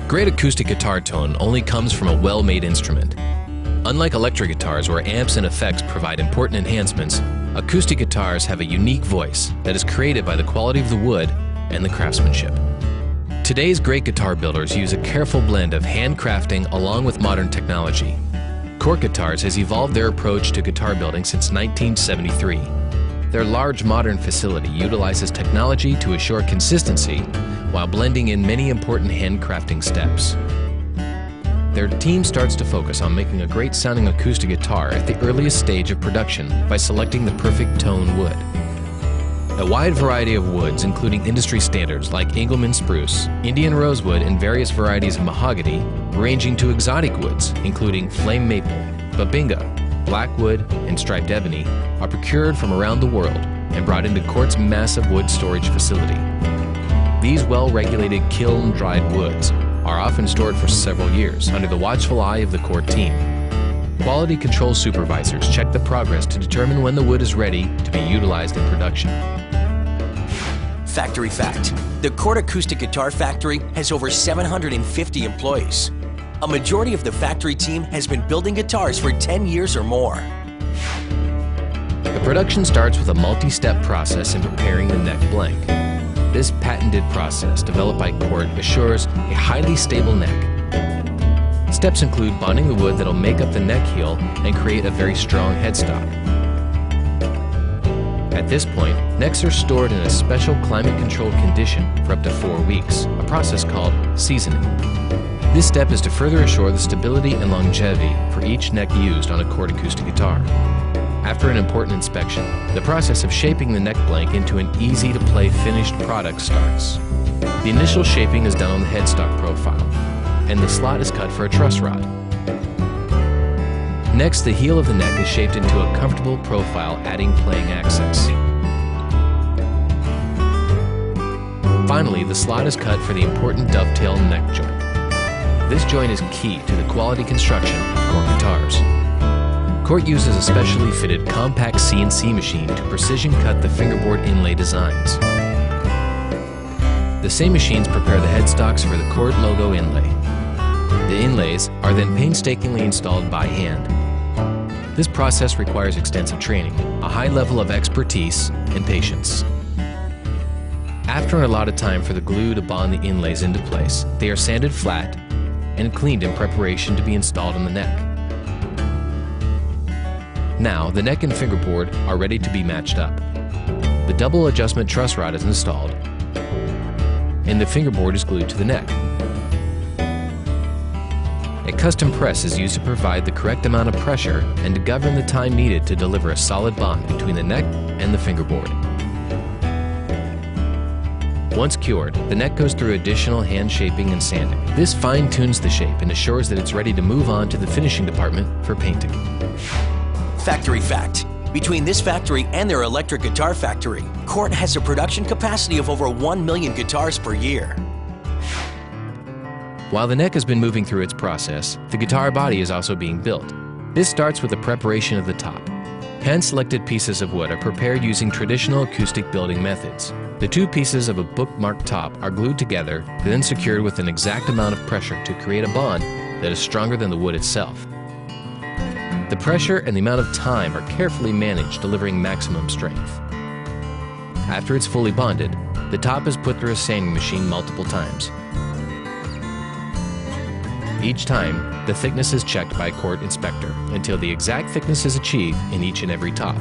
Great acoustic guitar tone only comes from a well-made instrument. Unlike electric guitars where amps and effects provide important enhancements, acoustic guitars have a unique voice that is created by the quality of the wood and the craftsmanship. Today's great guitar builders use a careful blend of handcrafting along with modern technology. Cort Guitars has evolved their approach to guitar building since 1973. Their large modern facility utilizes technology to assure consistency while blending in many important handcrafting steps. Their team starts to focus on making a great sounding acoustic guitar at the earliest stage of production by selecting the perfect tone wood. A wide variety of woods, including industry standards like Engelmann spruce, Indian rosewood, and various varieties of mahogany, ranging to exotic woods, including flame maple, babinga, blackwood, and striped ebony, are procured from around the world and brought into Cort's massive wood storage facility. These well-regulated kiln-dried woods are often stored for several years under the watchful eye of the Cort team. Quality control supervisors check the progress to determine when the wood is ready to be utilized in production. Factory fact: the Cort Acoustic Guitar Factory has over 750 employees. A majority of the factory team has been building guitars for 10 years or more. The production starts with a multi-step process in preparing the neck blank. This patented process, developed by Cort, assures a highly stable neck. Steps include bonding the wood that'll make up the neck heel and create a very strong headstock. At this point, necks are stored in a special climate-controlled condition for up to 4 weeks, a process called seasoning. This step is to further assure the stability and longevity for each neck used on a Cort acoustic guitar. After an important inspection, the process of shaping the neck blank into an easy-to-play finished product starts. The initial shaping is done on the headstock profile, and the slot is cut for a truss rod. Next, the heel of the neck is shaped into a comfortable profile, adding playing access. Finally, the slot is cut for the important dovetail neck joint. This joint is key to the quality construction of Cort guitars. Cort uses a specially fitted compact CNC machine to precision cut the fingerboard inlay designs. The same machines prepare the headstocks for the Cort logo inlay. The inlays are then painstakingly installed by hand. This process requires extensive training, a high level of expertise, and patience. After an allotted time for the glue to bond the inlays into place, they are sanded flat and cleaned in preparation to be installed on the neck. Now, the neck and fingerboard are ready to be matched up. The double adjustment truss rod is installed, and the fingerboard is glued to the neck. A custom press is used to provide the correct amount of pressure and to govern the time needed to deliver a solid bond between the neck and the fingerboard. Once cured, the neck goes through additional hand shaping and sanding. This fine-tunes the shape and assures that it's ready to move on to the finishing department for painting. Factory fact: between this factory and their electric guitar factory, Cort has a production capacity of over 1 million guitars per year. While the neck has been moving through its process, the guitar body is also being built. This starts with the preparation of the top. Hand-selected pieces of wood are prepared using traditional acoustic building methods. The two pieces of a bookmarked top are glued together, then secured with an exact amount of pressure to create a bond that is stronger than the wood itself. The pressure and the amount of time are carefully managed, delivering maximum strength. After it's fully bonded, the top is put through a sanding machine multiple times. Each time, the thickness is checked by a Cort inspector until the exact thickness is achieved in each and every top.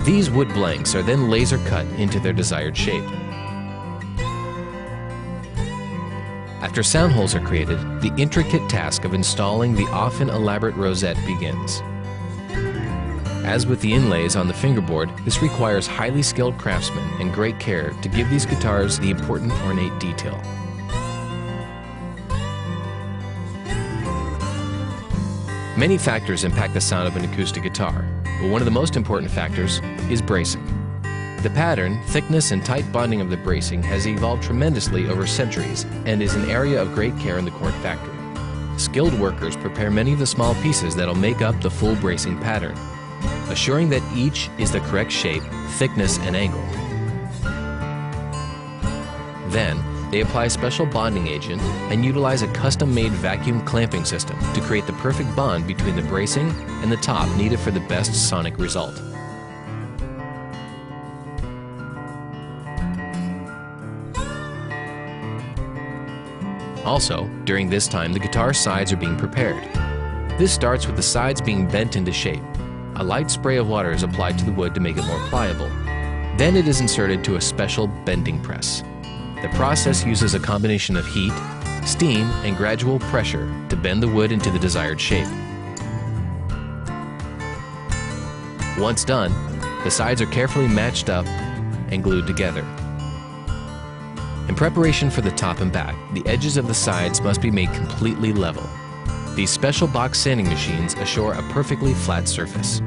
These wood blanks are then laser cut into their desired shape. After sound holes are created, the intricate task of installing the often elaborate rosette begins. As with the inlays on the fingerboard, this requires highly skilled craftsmen and great care to give these guitars the important ornate detail. Many factors impact the sound of an acoustic guitar, but one of the most important factors is bracing. The pattern, thickness, and tight bonding of the bracing has evolved tremendously over centuries and is an area of great care in the Cort factory. Skilled workers prepare many of the small pieces that'll make up the full bracing pattern, assuring that each is the correct shape, thickness, and angle. Then, They apply special bonding agent and utilize a custom-made vacuum clamping system to create the perfect bond between the bracing and the top needed for the best sonic result. Also, during this time, the guitar sides are being prepared. This starts with the sides being bent into shape. A light spray of water is applied to the wood to make it more pliable. Then it is inserted to a special bending press. The process uses a combination of heat, steam, and gradual pressure to bend the wood into the desired shape. Once done, the sides are carefully matched up and glued together. In preparation for the top and back, the edges of the sides must be made completely level. These special box sanding machines assure a perfectly flat surface.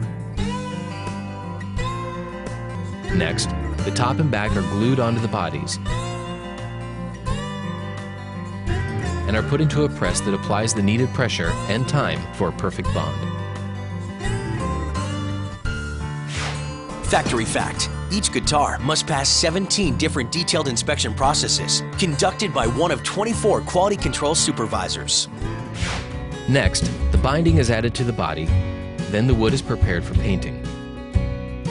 Next, the top and back are glued onto the bodies and are put into a press that applies the needed pressure and time for a perfect bond. Factory fact: each guitar must pass 17 different detailed inspection processes conducted by one of 24 quality control supervisors. Next, the binding is added to the body, then the wood is prepared for painting.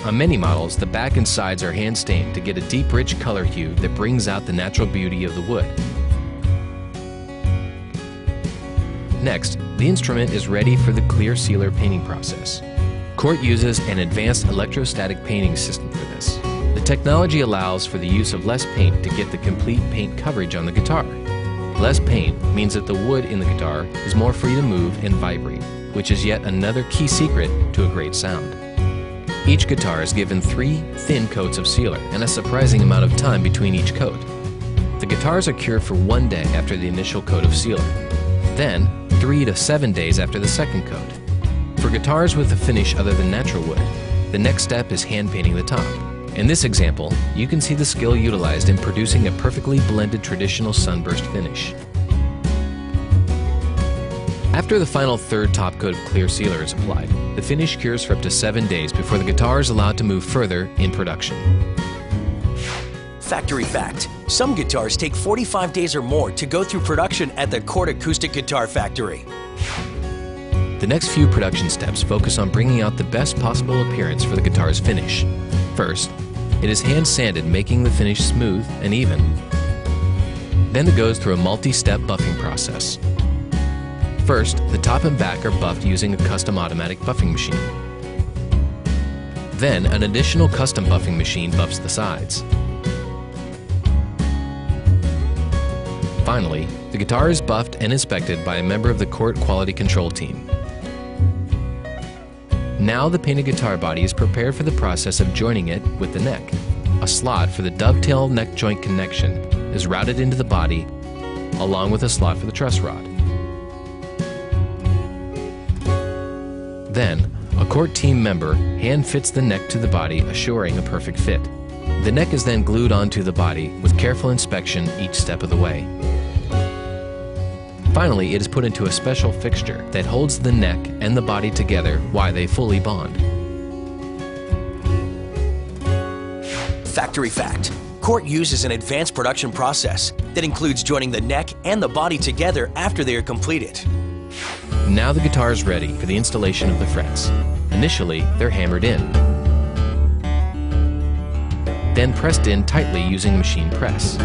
On many models, the back and sides are hand stained to get a deep, rich color hue that brings out the natural beauty of the wood. Next, the instrument is ready for the clear sealer painting process. Cort uses an advanced electrostatic painting system for this. The technology allows for the use of less paint to get the complete paint coverage on the guitar. Less paint means that the wood in the guitar is more free to move and vibrate, which is yet another key secret to a great sound. Each guitar is given 3 thin coats of sealer and a surprising amount of time between each coat. The guitars are cured for 1 day after the initial coat of sealer, then 3 to 7 days after the second coat. For guitars with a finish other than natural wood, the next step is hand painting the top. In this example, you can see the skill utilized in producing a perfectly blended traditional sunburst finish. After the final third top coat of clear sealer is applied, the finish cures for up to 7 days before the guitar is allowed to move further in production. Factory fact: some guitars take 45 days or more to go through production at the Cort Acoustic Guitar Factory. The next few production steps focus on bringing out the best possible appearance for the guitar's finish. First, it is hand sanded, making the finish smooth and even. Then it goes through a multi-step buffing process. First, the top and back are buffed using a custom automatic buffing machine. Then, an additional custom buffing machine buffs the sides. Finally, the guitar is buffed and inspected by a member of the Cort quality control team. Now the painted guitar body is prepared for the process of joining it with the neck. A slot for the dovetail neck joint connection is routed into the body, along with a slot for the truss rod. Then, a Cort team member hand fits the neck to the body, assuring a perfect fit. The neck is then glued onto the body with careful inspection each step of the way. Finally, it is put into a special fixture that holds the neck and the body together while they fully bond. Factory fact: Cort uses an advanced production process that includes joining the neck and the body together after they are completed. Now the guitar is ready for the installation of the frets. Initially, they're hammered in, then pressed in tightly using machine press.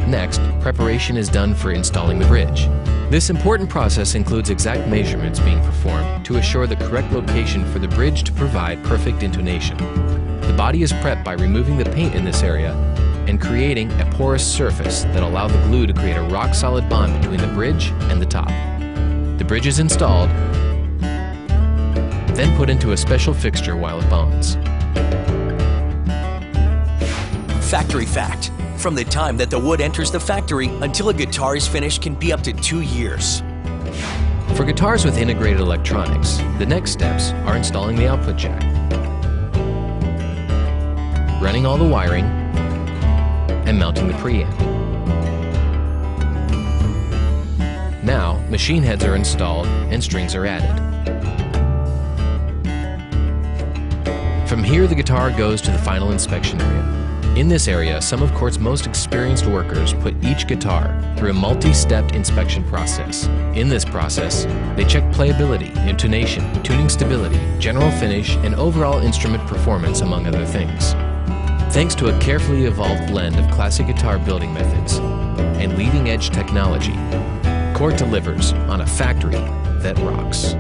Next, preparation is done for installing the bridge. This important process includes exact measurements being performed to assure the correct location for the bridge to provide perfect intonation. The body is prepped by removing the paint in this area and creating a porous surface that allows the glue to create a rock-solid bond between the bridge and the top. The bridge is installed, then put into a special fixture while it bonds. Factory fact: from the time that the wood enters the factory until a guitar is finished can be up to 2 years. For guitars with integrated electronics, the next steps are installing the output jack, running all the wiring, and mounting the preamp. Now, machine heads are installed and strings are added. From here, the guitar goes to the final inspection area. In this area, some of Cort's most experienced workers put each guitar through a multi-stepped inspection process. In this process, they check playability, intonation, tuning stability, general finish, and overall instrument performance, among other things. Thanks to a carefully evolved blend of classic guitar building methods and leading-edge technology, Cort delivers on a factory that rocks.